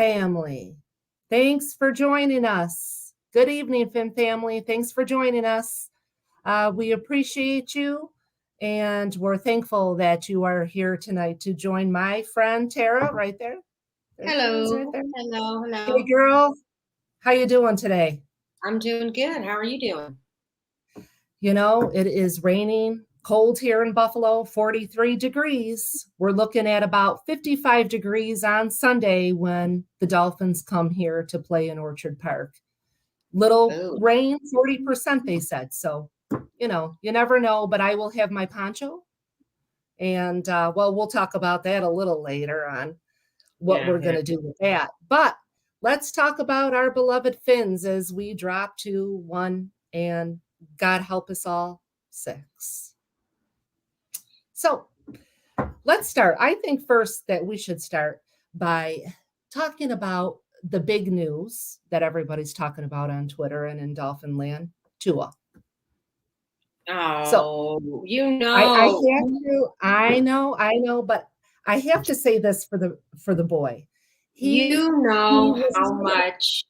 Family. Thanks for joining us. Good evening, Fin family. Thanks for joining us. We appreciate you, and we're thankful that you are here tonight to join my friend Tara right there. There she is right Hello, there. hello, Hey, hello. girl. How you doing today? I'm doing good. How are you doing? You know, it is raining, cold here in Buffalo, 43 degrees. We're looking at about 55 degrees on Sunday when the Dolphins come here to play in Orchard Park. Little Oh, rain, 40%, they said. So, you never know, but I will have my poncho. And, we'll talk about that a little later on what yeah, we're going yeah. to do with that. But let's talk about our beloved Finns as we drop to 1 and God help us all 6. So let's start. I think first that we should start by talking about the big news that everybody's talking about on Twitter and in Dolphin Land, Tua. So Oh, I have to, I know, but I have to say this for the boy. He you he know was how much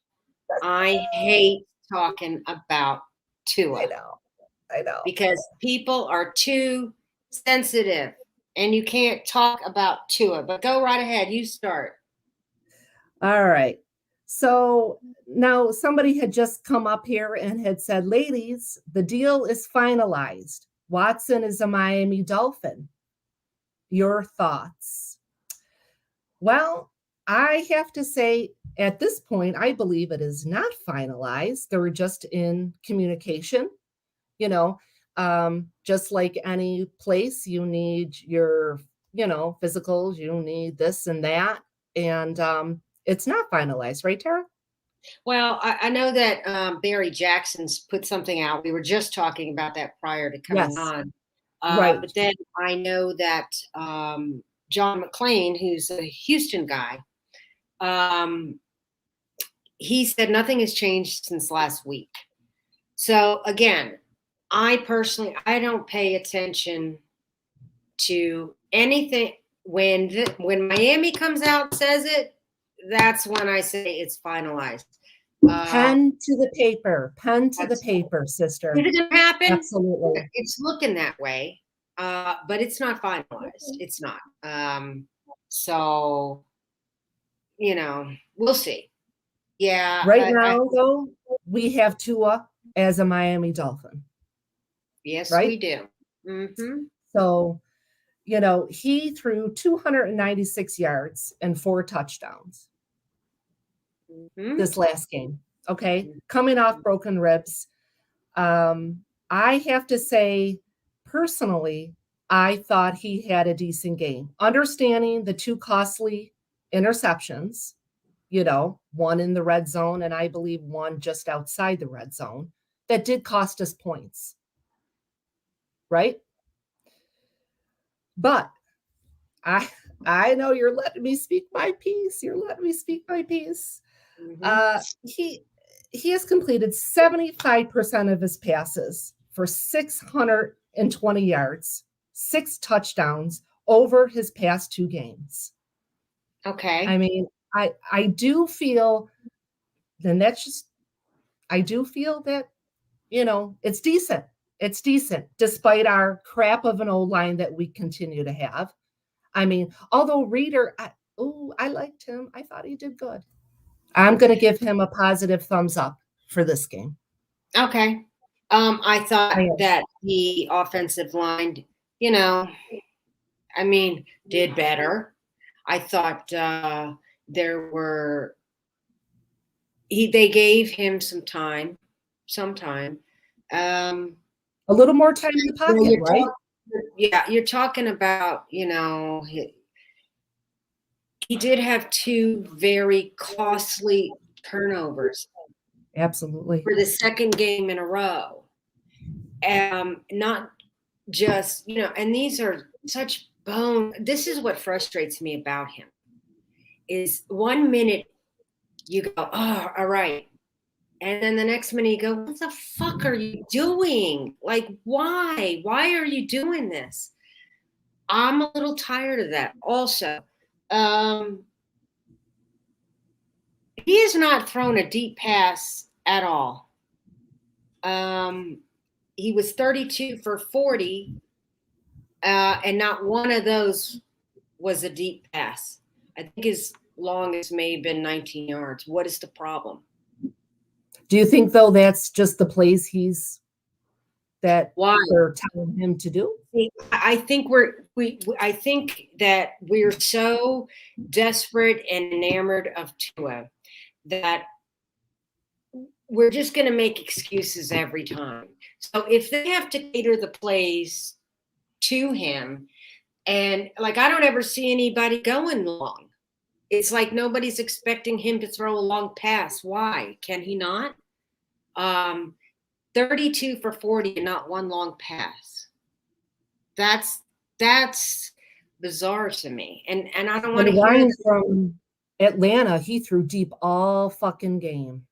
I hate talking about I Tua know, I know. because people are too sensitive and you can't talk about Tua. But go right ahead, you start. All right. So now somebody had just come up here and had said, ladies, the deal is finalized. Watson is a Miami Dolphin. Your thoughts? Well, I have to say, at this point, I believe it is not finalized. They're just in communication. You know, just like any place, you need your, physicals, you need this and that. And it's not finalized, right, Tara? Well, I know that Barry Jackson's put something out. We were just talking about that prior to coming Yes, on. right. But then I know that John McClain, who's a Houston guy, um, he said nothing has changed since last week. So again, I personally, I don't pay attention to anything when Miami comes out says it. That's when I say it's finalized. Uh, Pen to the paper, pen to the that's paper, Is sister. it going to happen? Absolutely. It's looking that way, but it's not finalized. It's not. So we'll see. Yeah, Right now, though, we have Tua as a Miami Dolphin, yes, we right? do. Mm-hmm. So, he threw 296 yards and 4 touchdowns Mm-hmm. this last game. Okay. Coming off broken ribs. I have to say, personally, I thought he had a decent game. Understanding the 2 costly interceptions, one in the red zone, and I believe one just outside the red zone, that did cost us points, right? But I I know you're letting me speak my piece. You're letting me speak my piece. Mm-hmm. He has completed 75% of his passes for 620 yards, 6 touchdowns over his past 2 games. I Okay. mean, I do feel, and that's just I do feel that, it's decent. It's decent despite our crap of an old line that we continue to have. I mean, although Reader, I liked him. I thought he did good. I'm going to give him a positive thumbs up for this game. Okay. I I thought am. that the offensive line, you know, I mean, did better. I thought there were they gave him some time. Um, A little more time in the you know, pocket, you're right? talking, yeah, you're talking about, he did have 2 very costly turnovers Absolutely. for the second game in a row. Not just, and these are such bone. This is what frustrates me about him is 1 minute you go, oh, all right. And then the next minute you go, what the fuck are you doing? Like, why? Why are you doing this? I'm a little tired of that also. Um, He has not thrown a deep pass at all. He was 32 for 40, and not one of those was a deep pass. I think his longest may have been 19 yards. What is the problem? Do you think, though, that's just the plays that Why? they're telling him to do? I think I think that we're so desperate and enamored of Tua that we're just going to make excuses every time. So if they have to cater the plays to him, and like I don't ever see anybody going long. It's like nobody's expecting him to throw a long pass. Why? Can he not? 32 for 40 and not one long pass. That's bizarre to me. And I don't want to hear Ryan from Atlanta, he threw deep all fucking game.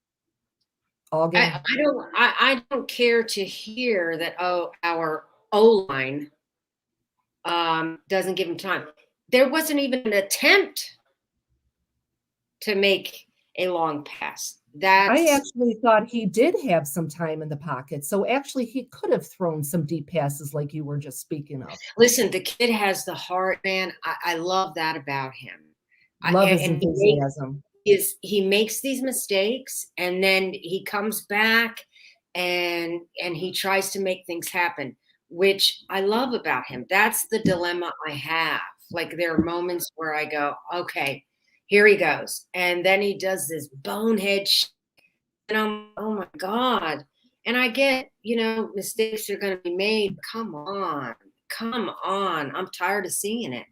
All game. I don't care to hear that our O-line doesn't give him time. There wasn't even an attempt to make a long pass. I actually thought he did have some time in the pocket. So actually he could have thrown some deep passes like you were just speaking of. Listen, the kid has the heart, man. I love that about him. Love his enthusiasm. He makes these mistakes and then he comes back and he tries to make things happen, which I love about him. That's the dilemma I have. Like there are moments where I go, okay, here he goes. And then he does this bonehead shit, and I'm, oh my God. And I get, mistakes are going to be made. Come on. I'm tired of seeing it.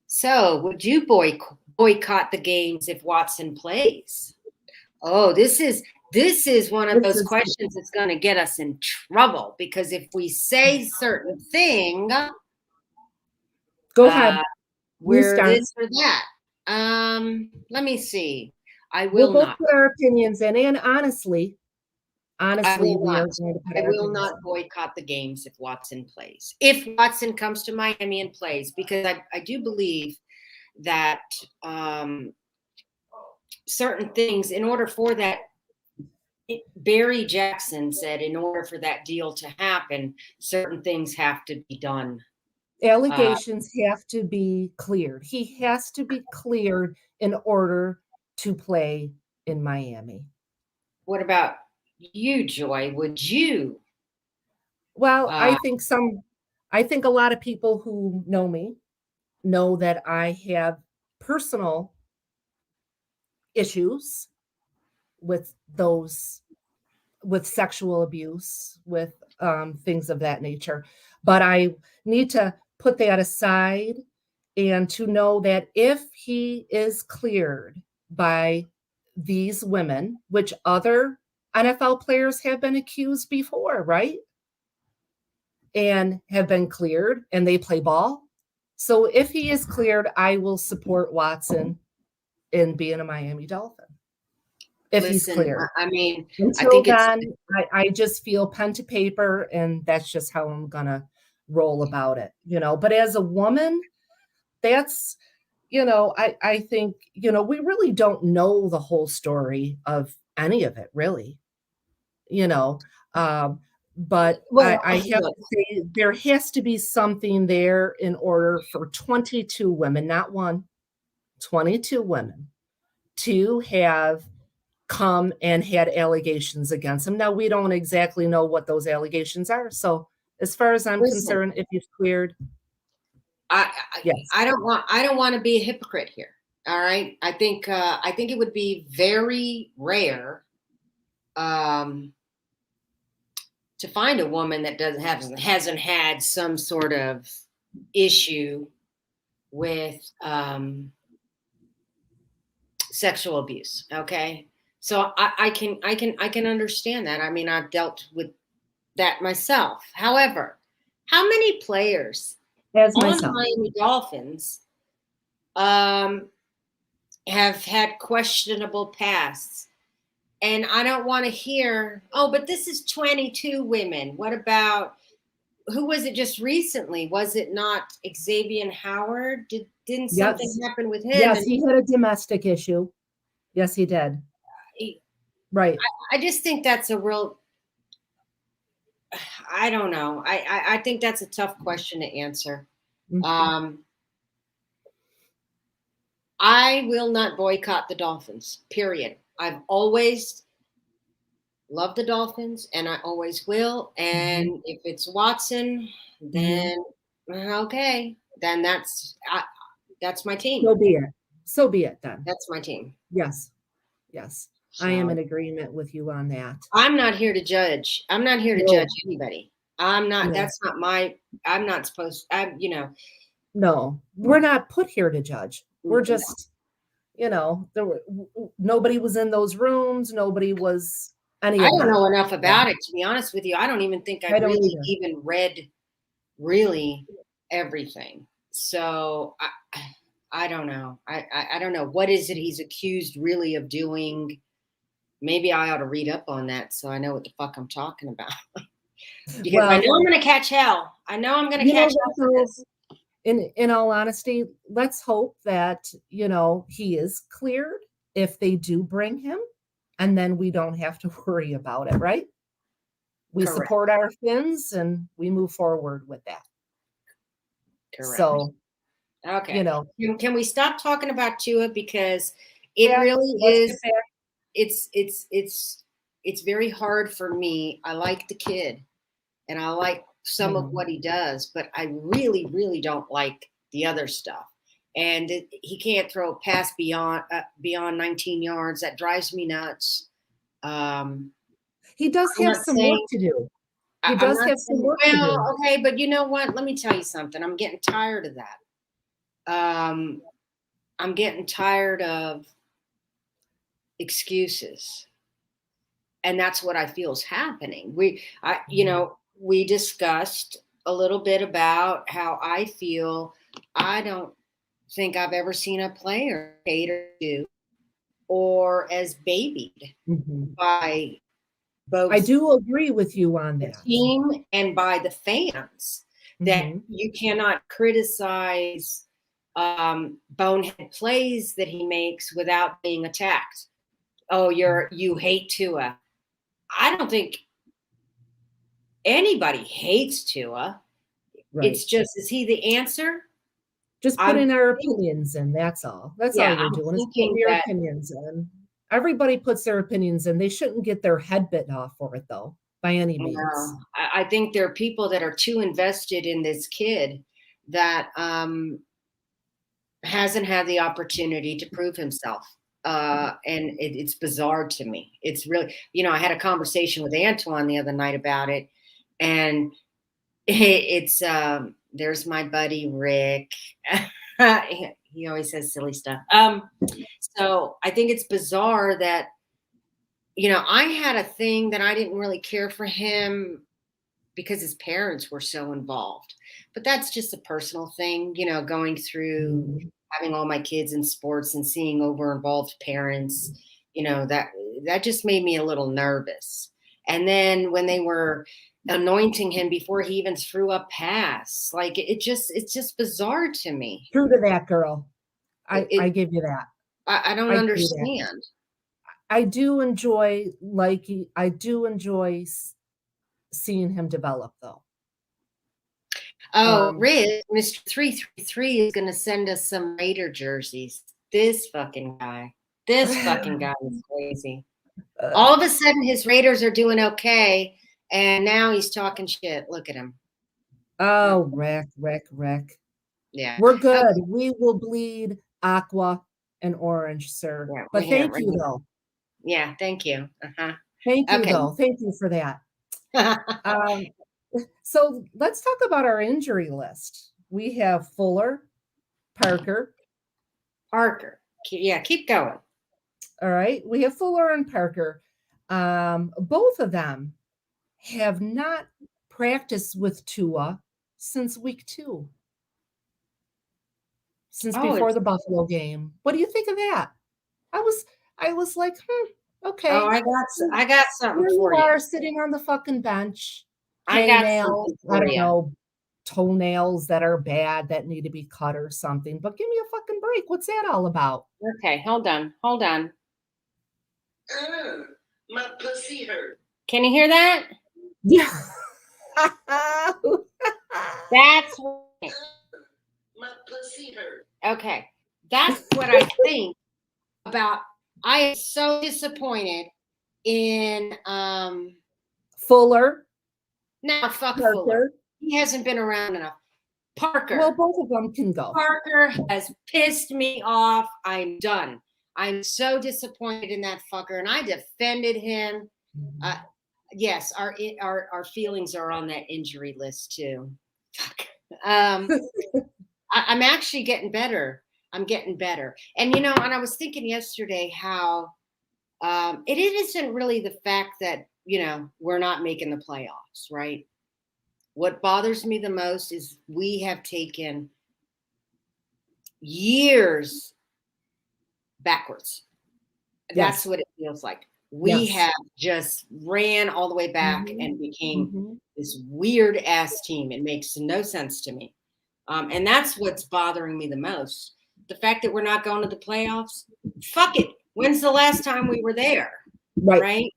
So would you boycott the games if Watson plays? Oh, this is one of those questions that's going to get us in trouble, because if we say certain thing, go ahead. We're this or that. Let me see. We'll both put our opinions in, and honestly, I will not boycott the games if Watson plays. If Watson comes to Miami and plays, because I do believe that certain things, in order for that, Barry Jackson said, in order for that deal to happen, certain things have to be done. Allegations have to be cleared. He has to be cleared in order to play in Miami. What about you, Joy? Would you? Well, I think a lot of people who know me know that I have personal issues with sexual abuse, with things of that nature. But I need to put that aside and to know that if he is cleared by these women, which other NFL players have been accused before, right? And have been cleared and they play ball. So if he is cleared, I will support Watson in being a Miami Dolphin. If he's cleared. I mean, until then, I just feel pen to paper, and that's just how I'm gonna roll about it, But as a woman, that's, I think, we really don't know the whole story of any of it, really, but I have to say there has to be something there in order for 22 women, not one, 22 women to have come and had allegations against him. Now, we don't exactly know what those allegations are. So as far as I'm concerned, if he's cleared, yes. I don't want to be a hypocrite here. All right. I think it would be very rare to find a woman that hasn't had some sort of issue with sexual abuse. Okay. So I can understand that. I mean, I've dealt with that myself. However, how many players on Miami Dolphins have had questionable pasts? And I don't want to hear, oh, but this is 22 women. What about who was it just recently? Was it not Xavier Howard? Didn't something Yes. happen with him? Yes, And he had a domestic issue. Yes, he did. Right. I just think that's a real, I don't know. I think that's a tough question to answer. I will not boycott the Dolphins, period. I've always loved the Dolphins and I always will. And if it's Watson, then okay, then that's my team. So be it. So be it then. That's my team. Yes. Yes. I am in agreement with you on that. I'm not here to judge. I'm not here to judge anybody. I'm not, No. that's not my, I'm not supposed, No, we're not put here to judge. We're just, nobody was in those rooms. Nobody was any I of don't that. know enough about it, to be honest with you. I don't even think I really even read everything. So I don't know. I don't know. What is it he's accused really of doing? Maybe I ought to read up on that so I know what the fuck I'm talking about. Because I know I'm going to catch hell. I know I'm going to catch hell for this. In all honesty, let's hope that, he is cleared if they do bring him, and then we don't have to worry about it, right? We support our Finns and we move forward with that. Correct. So, okay. Can we stop talking about Tua, because it really is, it's very hard for me. I like the kid and I like some of what he does, but I really, really don't like the other stuff. And he can't throw a pass beyond 19 yards. That drives me nuts. He does have some work to do. He does have some work to do. Okay, but you know what? Let me tell you something. I'm getting tired of that. I'm getting tired of excuses. And that's what I feel is happening. We discussed a little bit about how I feel. I don't think I've ever seen a player catered to or as babied by both. I do agree with you on that. The team and by the fans, that you cannot criticize bonehead plays that he makes without being attacked. Oh, you hate Tua. I don't think anybody hates Tua. Right. It's just, is he the answer? Just putting our opinions in, that's all. That's all you're doing, is putting your opinions in. Everybody puts their opinions in. They shouldn't get their head bitten off for it, though, by any means. No, I think there are people that are too invested in this kid that hasn't had the opportunity to prove himself. And it's bizarre to me. It's really, I had a conversation with Antoine the other night about it, and it's there's my buddy Rick. He always says silly stuff. So I think it's bizarre that, I had a thing that I didn't really care for him because his parents were so involved. But that's just a personal thing, going through having all my kids in sports and seeing over-involved parents, that just made me a little nervous. And then when they were anointing him before he even threw a pass, like it's just bizarre to me. True to that, girl. I give you that. I don't understand. I do enjoy seeing him develop, though. Oh, Riz, Mr. 333 is going to send us some Raider jerseys. This fucking guy is crazy. All of a sudden, his Raiders are doing okay, and now he's talking shit. Look at him. Oh, Rick. Yeah. We're good. Okay. We will bleed aqua and orange, sir. Yeah, but thank you, though. Yeah, thank you. Thank you, though. Thank you for that. So let's talk about our injury list. We have Fuller, Parker. Yeah, keep going. All right. We have Fuller and Parker. Both of them have not practiced with Tua since week 2. Since before the Buffalo game. What do you think of that? I was like, okay. Oh, I got something for you. You are sitting on the fucking bench. I got hangnails, something I for don't you. know, toenails that are bad that need to be cut or something. But give me a fucking break. What's that all about? Okay, hold on. My pussy hurt. Can you hear that? Yeah. That's right. My pussy hurt. Okay. That's what I think about. I am so disappointed in Fuller, now fuck Fuller. Parker. He hasn't been around enough. Parker. Well, both of them can go. Parker has pissed me off. I'm done. I'm so disappointed in that fucker, and I defended him. Yes, our feelings are on that injury list too. Fuck. I'm actually getting better. I'm getting better. And and I was thinking yesterday how it isn't really the fact that we're not making the playoffs, right? What bothers me the most is we have taken years backwards. That's what it feels like. We have just ran all the way back and became this weird ass team. It makes no sense to me. And that's what's bothering me the most. The fact that we're not going to the playoffs. Fuck it. When's the last time we were there? Right?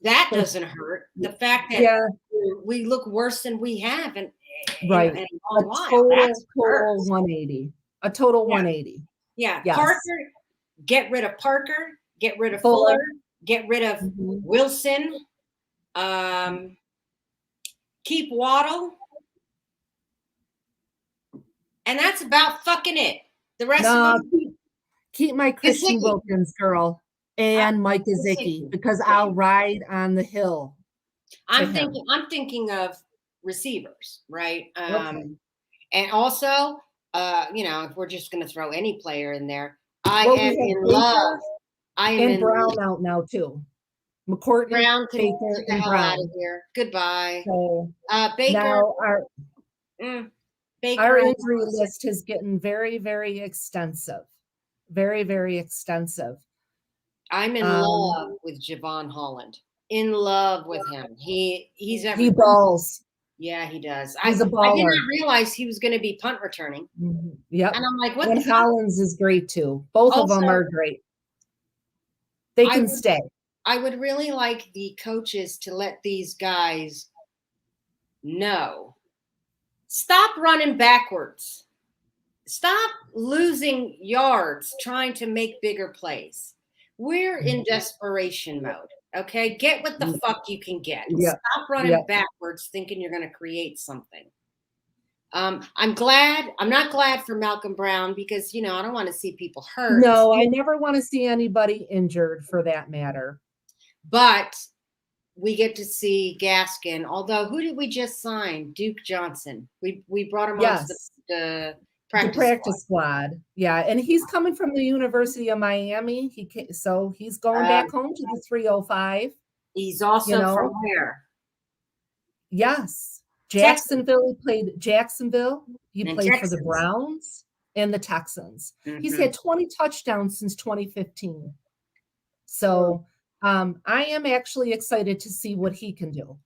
That doesn't hurt. The fact that we look worse than we have in a long while. Total 180. A total 180. Yeah. Yes. Parker, get rid of Parker. Get rid of Fuller. Get rid of Wilson. Keep Waddle. And that's about fucking it. The rest of them. Keep my Christian Wilkins girl and Mike Gesicki because I'll ride on the hill. I'm thinking of receivers, right? And also, if we're just going to throw any player in there, I am in love. Brown out now too. McCourty, Brown, Baker, and Brown out of here. Goodbye. So Baker. Now Baker, our injury list is getting very, very extensive. Very, very extensive. I'm in love with Javon Holland. In love with him. He's everything. He balls. Yeah, he does. He's a baller. I did not realize he was going to be punt returning. Yep. And I'm like, what? And Hollins is great too. Both of them are great. They can stay. I would really like the coaches to let these guys know. Stop running backwards. Stop losing yards trying to make bigger plays. We're in desperation mode. Okay, get what the fuck you can get. Stop running backwards thinking you're going to create something. I'm not glad for Malcolm Brown because, I don't want to see people hurt. No, I never want to see anybody injured for that matter. But we get to see Gaskin. Although, who did we just sign? Duke Johnson. We brought him on the practice squad. Yeah, and he's coming from the University of Miami. He's going back home to the 305. He's also from where? Yes, Jacksonville. He played Jacksonville. He played for the Browns and the Texans. He's had 20 touchdowns since 2015. So I am actually excited to see what he can do.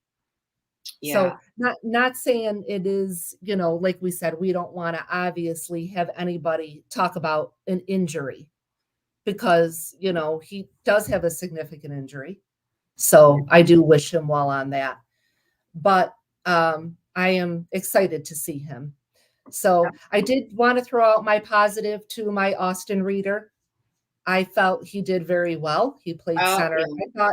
Yeah. So not saying it is, like we said, we don't want to obviously have anybody talk about an injury because, he does have a significant injury. So I do wish him well on that. But I am excited to see him. So I did want to throw out my positive to my Austin Reader. I felt he did very well. He played center. Yeah.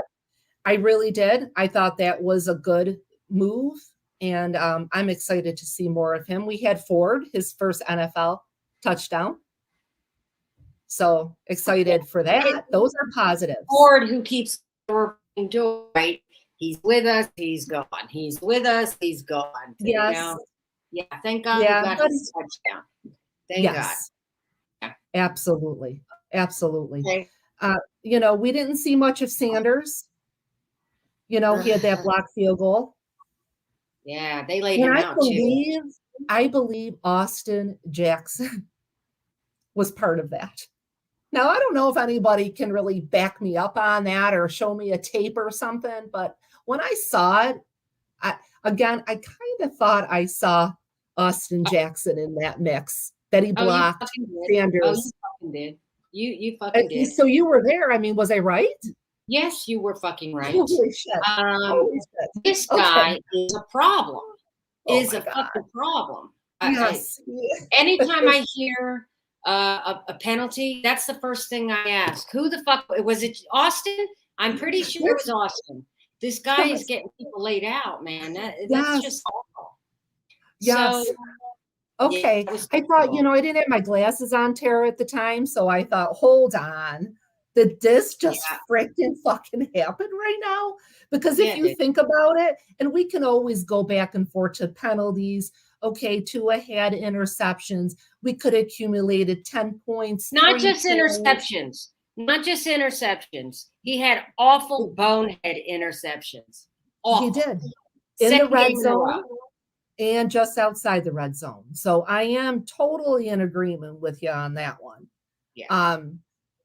I really did. I thought that was a good move. And I'm excited to see more of him. We had Ford, his first NFL touchdown. So excited for that. Those are positives. Ford, who keeps working door, right? He's with us. He's gone. He's with us. He's gone. Yes. Yeah. Thank God he got his touchdown. Thank God. Yeah. Absolutely. Okay. We didn't see much of Sanders. He had that blocked field goal. Yeah, they laid him out too. I believe Austin Jackson was part of that. Now, I don't know if anybody can really back me up on that or show me a tape or something, but when I saw it, Again, I kind of thought I saw Austin Jackson in that mix, that he Oh, you blocked fucking did. Oh, you Sanders. fucking did. You fucking did. So you were there. I mean, was I right? Yes, you were fucking right. Holy shit. Holy shit. This Okay. guy is a problem. Oh Is my a God. fucking problem. Yes. Anytime I hear a penalty, that's the first thing I ask. Who the fuck was it? Austin? I'm pretty sure it was Austin. This guy is getting people laid out, man. That's just awful. Yes. So, okay. yeah, I thought, I didn't have my glasses on, Tara, at the time. So I thought, hold on. Did this just freaking fucking happen right now? Because if you think about it, and we can always go back and forth to penalties. Okay, Tua had interceptions. We could have accumulated 10 points. Not just interceptions. Not just interceptions. He had awful bonehead interceptions. Awful. He did. In the red zone and just outside the red zone. So I am totally in agreement with you on that one. Yeah.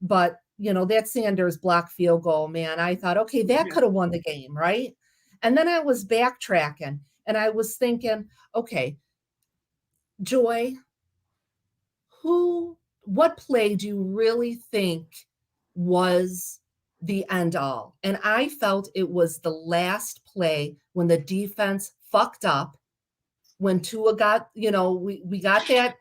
But that Sanders block field goal, man, I thought, okay, that could have won the game, right? And then I was backtracking and I was thinking, okay, Joy, what play do you really think was the end all? And I felt it was the last play when the defense fucked up, when Tua got, we got that.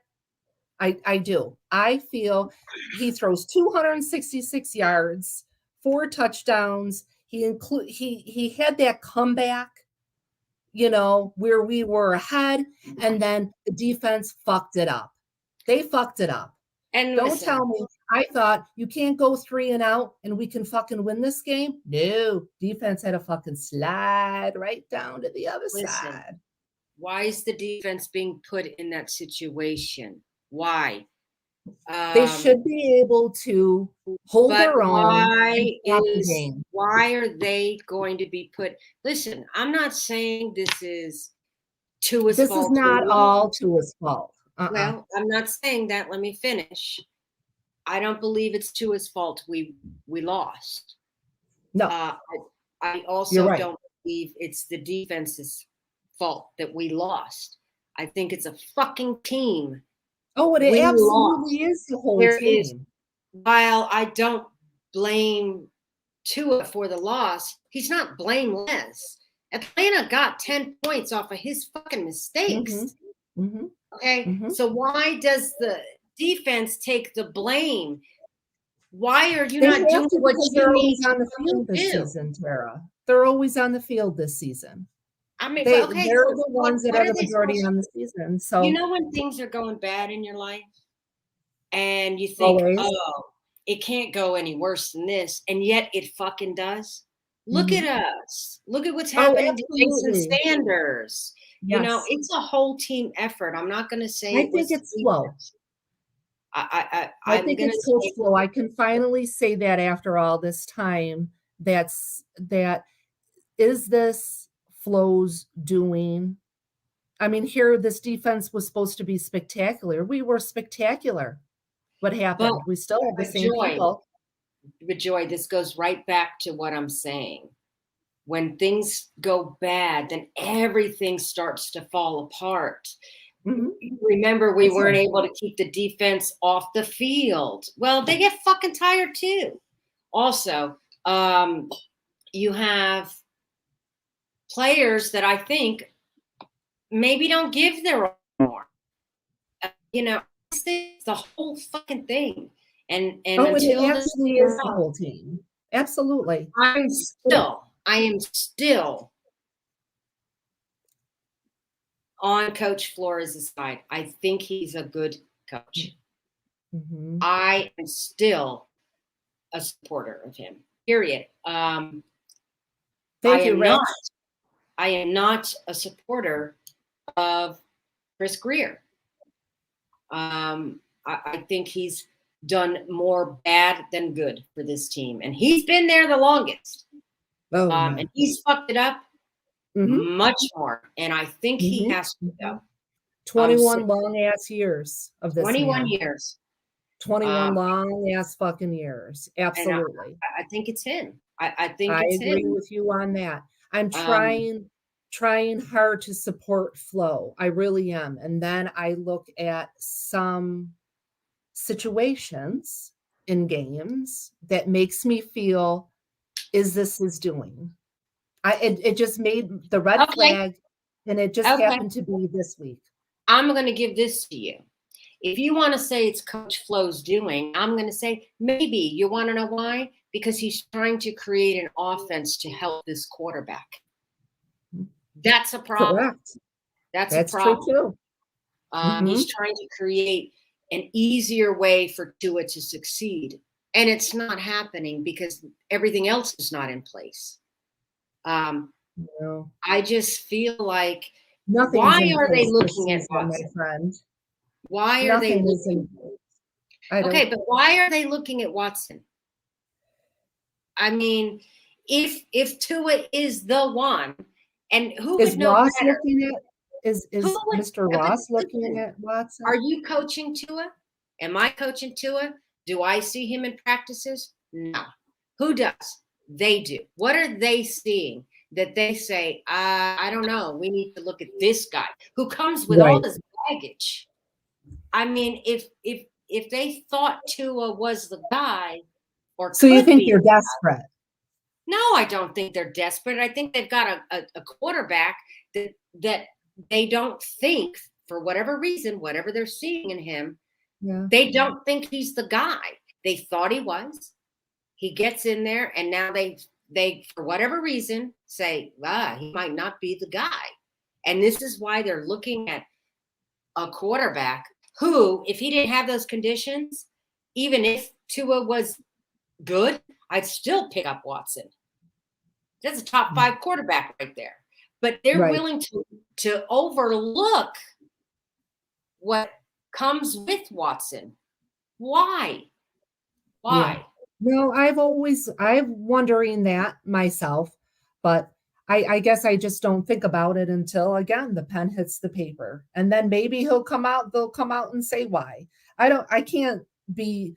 I do. I feel he throws 266 yards, 4 touchdowns. He had that comeback, where we were ahead, and then the defense fucked it up. They fucked it up. And don't tell me, I thought you can't go 3 and out and we can fucking win this game. No, defense had to fucking slide right down to the other side. Why is the defense being put in that situation? Why? They should be able to hold their own. Why are they going to be put? Listen, I'm not saying this is Tua's fault. This is not all Tua's fault. Well, I'm not saying that. Let me finish. I don't believe it's Tua's fault we lost. No. I also don't believe it's the defense's fault that we lost. I think it's a fucking team. Oh, it absolutely is the whole team. While I don't blame Tua for the loss, he's not blameless. Atlanta got 10 points off of his fucking mistakes. Mm-hmm. Okay, so why does the defense take the blame? Why are you not doing what you need on the field this season, Tara? They're always on the field this season. I mean, they're the ones that are the majority on the season. So when things are going bad in your life, and you think, oh, it can't go any worse than this, and yet it fucking does. Look at us. Look at what's happening to Jason Sanders. Yes. It's a whole team effort. I'm not going to say I think it's slow. I think it's so slow. I can finally say that after all this time, that is this Flo's doing. I mean, here this defense was supposed to be spectacular. We were spectacular. What happened? We still have the same people. But Joy, this goes right back to what I'm saying. When things go bad, then everything starts to fall apart. Mm-hmm. Remember, we weren't able to keep the defense off the field. Well, they get fucking tired too. Also, you have players that I think maybe don't give their all more. It's the whole fucking thing. And until it actually is the whole team. Absolutely. I am still on Coach Flores' side. I think he's a good coach. Mm-hmm. I am still a supporter of him. Period. Thank you, Rich. I am not a supporter of Chris Greer. I think he's done more bad than good for this team, and he's been there the longest. And he's fucked it up much more, and I think he has to go. 21 long ass years of this. 21 years. 21 long ass fucking years. Absolutely. I think it's him. I think I it's agree him. with you on that. I'm trying. trying hard to support flow. I really am. And then I look at some situations in games that makes me feel, is this his doing? It just made the red Okay. flag, and it just Okay. happened to be this week. I'm going to give this to you. If you want to say it's Coach Flo's doing, I'm going to say maybe. You want to know why? Because he's trying to create an offense to help this quarterback. That's a problem. Correct. That's That's a true problem. too. He's trying to create an easier way for Tua to succeed. And it's not happening because everything else is not in place. No, I just feel like, nothing's why in are they place this looking at season, my Watson? friend. Why are they Nothing is looking? in place. I don't. Okay, but why are they looking at Watson? I mean, if Tua is the one, and who Is would know Ross better? looking at? Is Who would? Mr. But Ross looking listen, at Watson? are you coaching Tua? Am I coaching Tua? Do I see him in practices? No. Who does? They do. What are they seeing that they say, I don't know, we need to look at this guy who comes with all Right. this baggage? I mean, if they thought Tua was the guy, or So you could think be, you're desperate? no, I don't think they're desperate. I think they've got a quarterback that they don't think, for whatever reason, whatever they're seeing in him, Yeah. they don't think he's the guy. They thought he was. He gets in there, and now they for whatever reason say, he might not be the guy. And this is why they're looking at a quarterback who, if he didn't have those conditions, even if Tua was good, I'd still pick up Watson. That's a top 5 quarterback right there. But they're Right. willing to overlook what comes with Watson. Why? Why? No, I'm wondering that myself, but I guess I just don't think about it until again the pen hits the paper. And then maybe they'll come out and say why. I can't be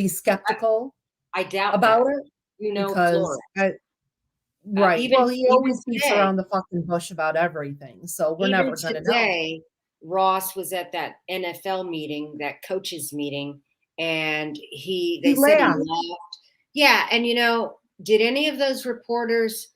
skeptical I doubt about that. it You know, because Florida. right. Even Well, he always beats today, around the fucking bush about everything. So we're even never gonna know. today, Ross was at that NFL meeting, that coaches meeting, and He they said he laughed. laughed. Yeah, and did any of those reporters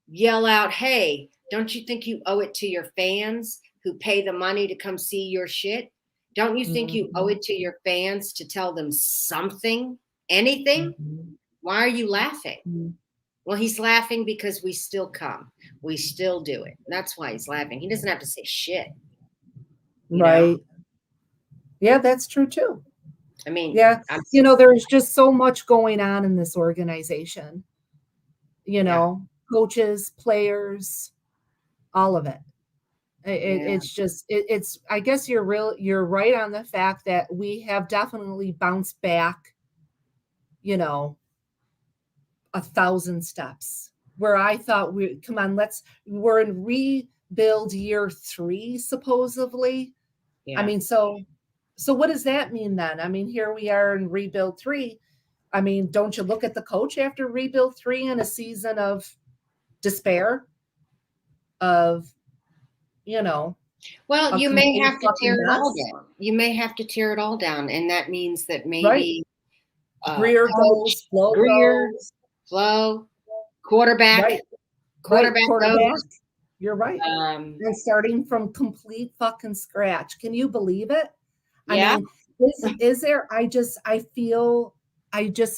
yell out, "Hey, don't you think you owe it to your fans who pay the money to come see your shit? Don't you think you owe Mhm. it to your fans to tell them something, anything? Mhm. Why are you laughing?" Mhm. Well, he's laughing because we still come. We still do it. That's why he's laughing. He doesn't have to say shit. Right. Yeah, that's true too. I mean, Yeah. There's just so much going on in this organization. Yeah. Coaches, players, all of it. Yeah. It's just it's I guess you're right on the fact that we have definitely bounced back, 1,000 steps. Where I thought we're in rebuild year 3 supposedly. Yeah. I mean, so what does that mean then? I mean, here we are in rebuild 3. I mean, don't you look at the coach after rebuild 3 in a season of despair of, Well, a you may complete have to fucking tear it all mess, down. You may have to tear it all down. And that means that right? maybe Greer coach, goes, Flo Greer, goes, Flo, quarterback, right? quarterback Quarterback. goes. You're right. And starting from complete fucking scratch. Can you believe it? Yeah. I mean, is there? I just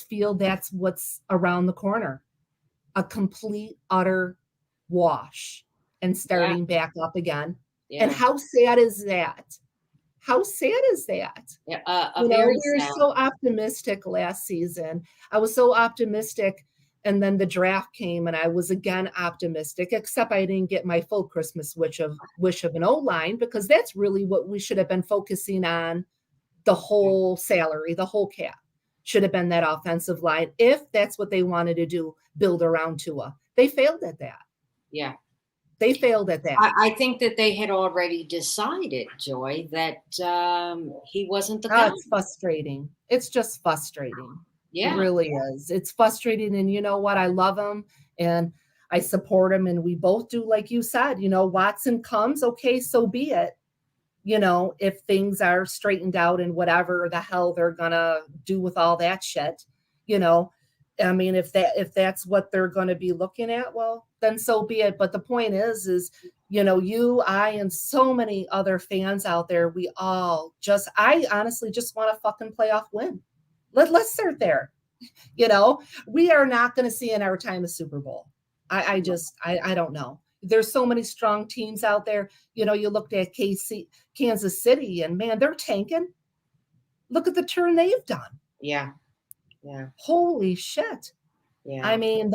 feel that's what's around the corner. A complete, utter wash and starting back up again. Yeah. And how sad is that? How sad is that? Yeah. We Very were sad. so optimistic last season. I was so optimistic. And then the draft came and I was again optimistic, except I didn't get my full Christmas wish of an O-line, because that's really what we should have been focusing on. The whole salary, the whole cap should have been that offensive line. If that's what they wanted to do, build around Tua. They failed at that. Yeah. They failed at that. I think that they had already decided, Joy, that he wasn't the guy. It's frustrating. It's just frustrating. Yeah. It really is. It's frustrating. And you know what? I love him. And I support him, and we both do, like you said, Watson comes, okay, so be it. If things are straightened out and whatever the hell they're gonna do with all that shit, you know, I mean, if that's what they're gonna be looking at, well, then so be it. But the point is, you, I, and so many other fans out there, I honestly just want a fucking playoff win. Let's start there. We are not going to see in our time a Super Bowl. I don't know. There's so many strong teams out there. You looked at Kansas City, and man, they're tanking. Look at the turn they've done. Yeah. Holy shit. Yeah. I mean,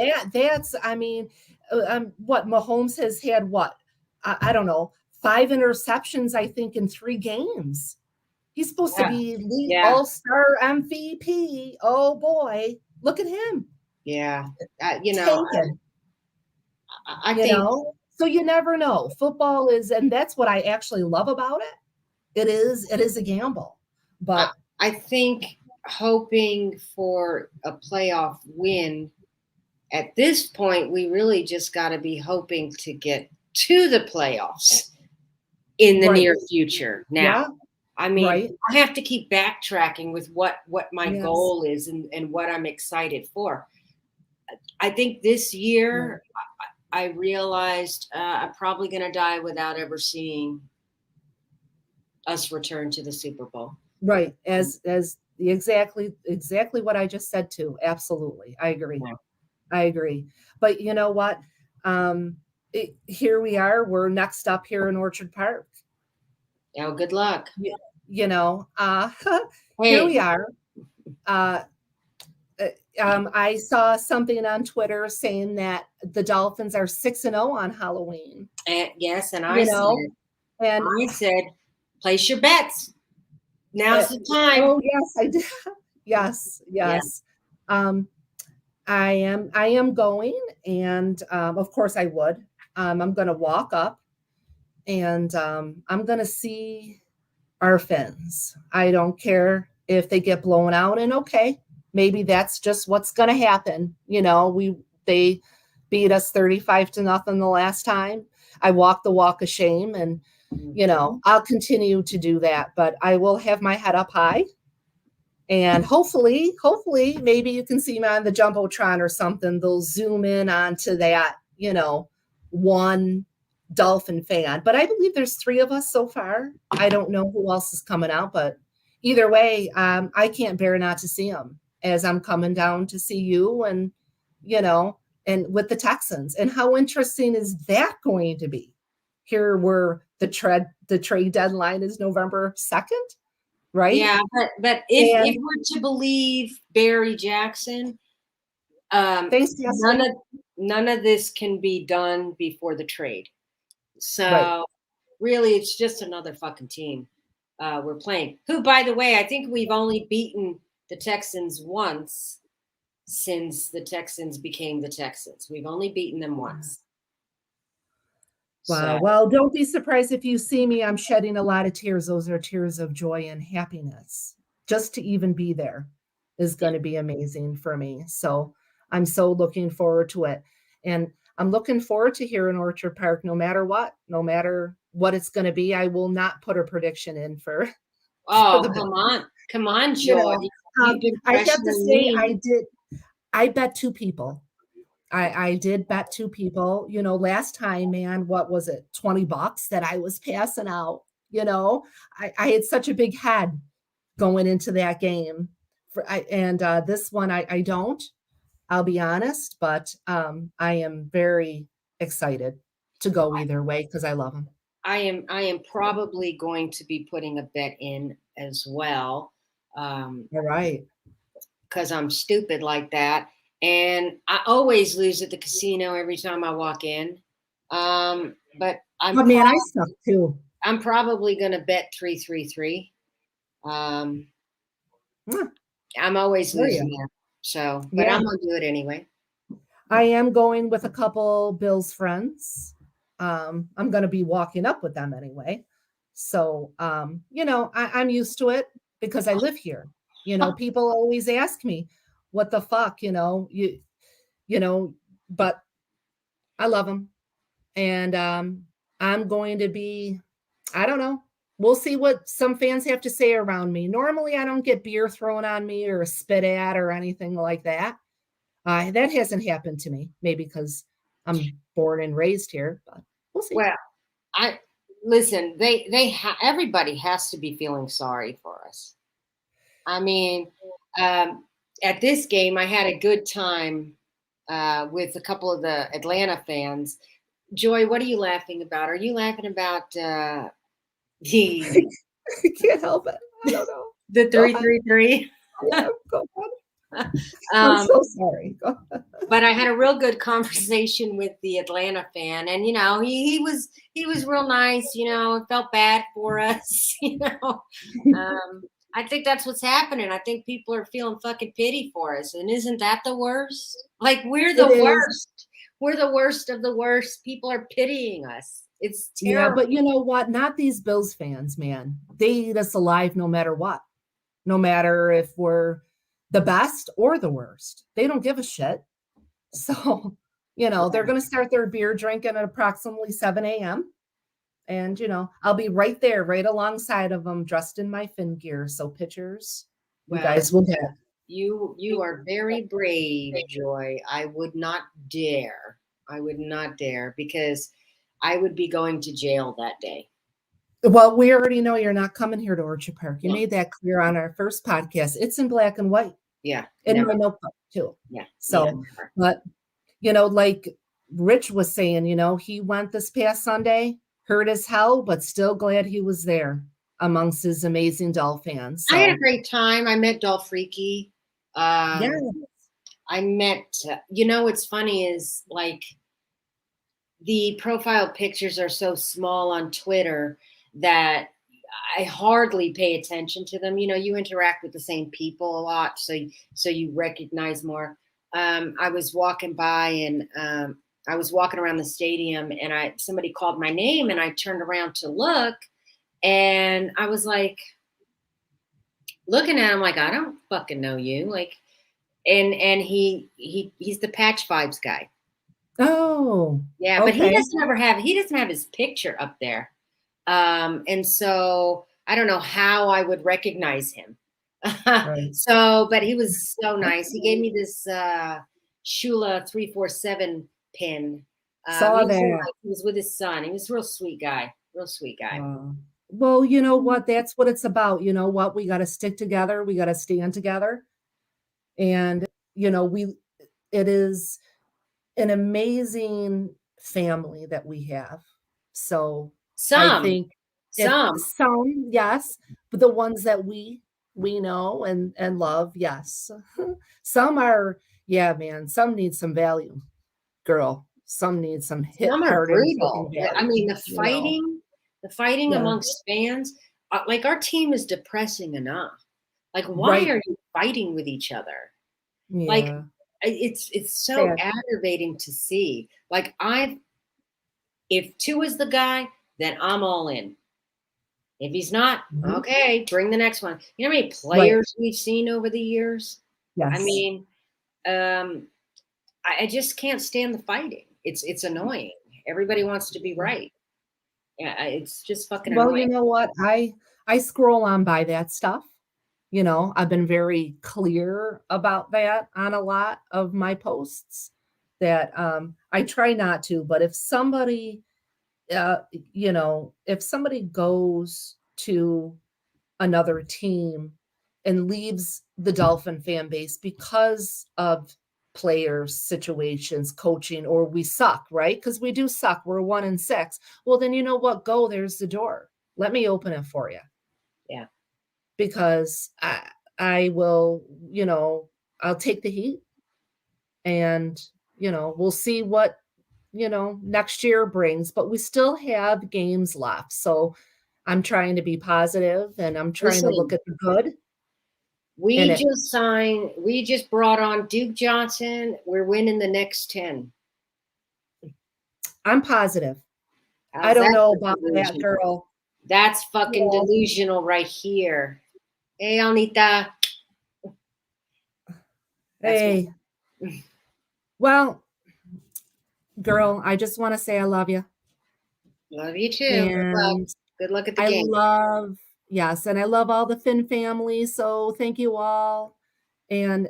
what Mahomes has had, I don't know, 5 interceptions, I think, in 3 games. He's supposed to be lead all-star MVP. Oh boy, look at him. Yeah. Tanking. I think so you never know. Football is, and that's what I actually love about it. It is a gamble. But I think hoping for a playoff win at this point, we really just got to be hoping to get to the playoffs in the near future. Now, yeah. I mean, I have to keep backtracking with what my goal is and what I'm excited for. I think this year I realized I'm probably going to die without ever seeing us return to the Super Bowl. Right. As exactly what I just said too. Absolutely. I agree. Yeah. I agree. But you know what? Here we are. We're next up here in Orchard Park. Oh, good luck. Here we are. I saw something on Twitter saying that the Dolphins are 6-0 on Halloween. Yes, and I said, place your bets. Now's the time. Oh yes, I did. Yes. Yeah. I am going, and of course I would. I'm going to walk up, and I'm going to see our Fins. I don't care if they get blown out, and okay, maybe that's just what's going to happen. They beat us 35-0 the last time. I walked the walk of shame, and I'll continue to do that, but I will have my head up high. And hopefully, maybe you can see me on the Jumbotron or something. They'll zoom in onto that, one Dolphin fan. But I believe there's 3 of us so far. I don't know who else is coming out, but either way, I can't bear not to see them as I'm coming down to see you and with the Texans. And how interesting is that going to be? Here where the trade deadline is November 2nd. Right. Yeah, but if we're to believe Barry Jackson, thanks, none of this can be done before the trade. So really, it's just another fucking team we're playing. Who, by the way, I think we've only beaten the Texans once since the Texans became the Texans. We've only beaten them once. Wow. Well, don't be surprised if you see me. I'm shedding a lot of tears. Those are tears of joy and happiness. Just to even be there is going to be amazing for me. So I'm so looking forward to it. And I'm looking forward to here in Orchard Park, no matter what it's going to be. I will not put a prediction in for. Oh, come on, Joy. I have to say, I bet 2 people. I did bet 2 people, last time, man, what was it? $20 that I was passing out, I had such a big head going into that game this one, I don't, I'll be honest, but I am very excited to go either way because I love them. I am probably going to be putting a bet in as well. All right. Because I'm stupid like that. And I always lose at the casino every time I walk in. But I suck too. I'm probably going to bet 333. I'm always losing there. So, but I'm going to do it anyway. I am going with a couple Bill's friends. I'm going to be walking up with them anyway. So, I'm used to it because I live here. People always ask me, what the fuck, but I love them. And I'm going to be, I don't know. We'll see what some fans have to say around me. Normally, I don't get beer thrown on me or spit at or anything like that. That hasn't happened to me, maybe because I'm born and raised here, but we'll see. Well, I listen. Everybody has to be feeling sorry for us. I mean, at this game, I had a good time with a couple of the Atlanta fans. Joy, what are you laughing about? Are you laughing about the I can't help it. I don't know. the Go ahead. 333? Yeah, go ahead. I'm so sorry. Go ahead. But I had a real good conversation with the Atlanta fan, and he was real nice. Felt bad for us. I think that's what's happening. I think people are feeling fucking pity for us, and isn't that the worst? Like we're the It is. worst. We're the worst of the worst. People are pitying us. It's Yeah, terrible. but you know what? Not these Bills fans, man. They eat us alive no matter what. No matter if we're the best or the worst. They don't give a shit. So, they're going to start their beer drinking at approximately 7 a.m. And, I'll be right there, right alongside of them, dressed in my Finn gear. So pictures, you Well, guys will get. You are very brave, Joy. I would not dare. I would not dare because I would be going to jail that day. Well, we already know you're not coming here to Orchard Park. You No. made that clear on our first podcast. It's in black and white. Yeah. In never. my notebook, too. Yeah. So, never. but, like Rich was saying, he went this past Sunday, hurt as hell, but still glad he was there amongst his amazing Dolph fans. So. I had a great time. I met Dolphriki. Yeah. I met, what's funny is like the profile pictures are so small on Twitter that I hardly pay attention to them. You interact with the same people a lot, so you recognize more. I was walking by and I was walking around the stadium, and somebody called my name, and I turned around to look, and I was like looking at him like, I don't fucking know you, like, and he's the Patch Vibes guy. Oh, yeah, but okay. he doesn't have his picture up there. And so I don't know how I would recognize him. Right. So, but he was so nice. He gave me this Shula 347 pin. Saw that. He was with his son. He was a real sweet guy. Well, you know what? That's what it's about. You know what? We got to stick together. We got to stand together. And, it is an amazing family that we have. So I think some, yes, but the ones that we know and love, yes. Some are, yeah, man, some need some value, girl. Some need some hit Some are hard brutal. value, I mean, the fighting Yeah. amongst fans, like our team is depressing enough. Like, why Right. are you fighting with each other? Yeah. Like, it's so Sad. aggravating to see. Like, if two is the guy, then I'm all in. If he's not, Mhm. okay, bring the next one. You know how many players we've seen over the years? Yes. I mean, I just can't stand the fighting. It's annoying. Everybody wants to be right. Yeah, it's just fucking Well, annoying. you know what? I scroll on by that stuff. I've been very clear about that on a lot of my posts that I try not to, but if somebody if somebody goes to another team and leaves the Dolphin fan base because of players, situations, coaching, or we suck, right? Because we do suck. We're 1-6. Well, then you know what? Go, there's the door. Let me open it for you. Yeah. Because I will, I'll take the heat and, we'll see what, next year brings, but we still have games left. So I'm trying to be positive and I'm trying to look Listen, at the good. we just brought on Duke Johnson. We're winning the next 10. I'm positive. I How's don't that know for about that, delusional? girl. That's fucking Yeah. delusional right here. Hey, Alnita. Hey. Well, girl, I just want to say I love you. Love you too. Good luck. And Good luck at the I game. yes, and I love all the Finn family. So thank you all. And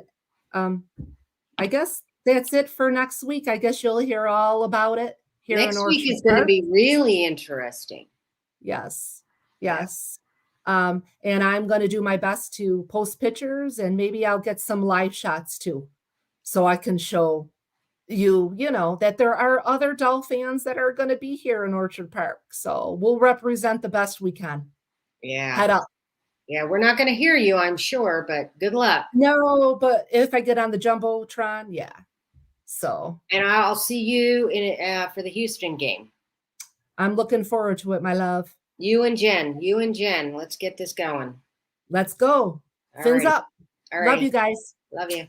I guess that's it for next week. I guess you'll hear all about it here in Next week Orchard is going to Park. be really interesting. Yes. Yeah. Yes. And I'm going to do my best to post pictures, and maybe I'll get some live shots too, so I can show you, that there are other Dolphins that are going to be here in Orchard Park. So we'll represent the best we can. Yeah. Head up. Yeah, we're not going to hear you, I'm sure, but good luck. No, but if I get on the Jumbotron, yeah. So. And I'll see you for the Houston game. I'm looking forward to it, my love. You and Jen. Let's get this going. Let's go. All Fins right. up. All Love right. you guys. Love you.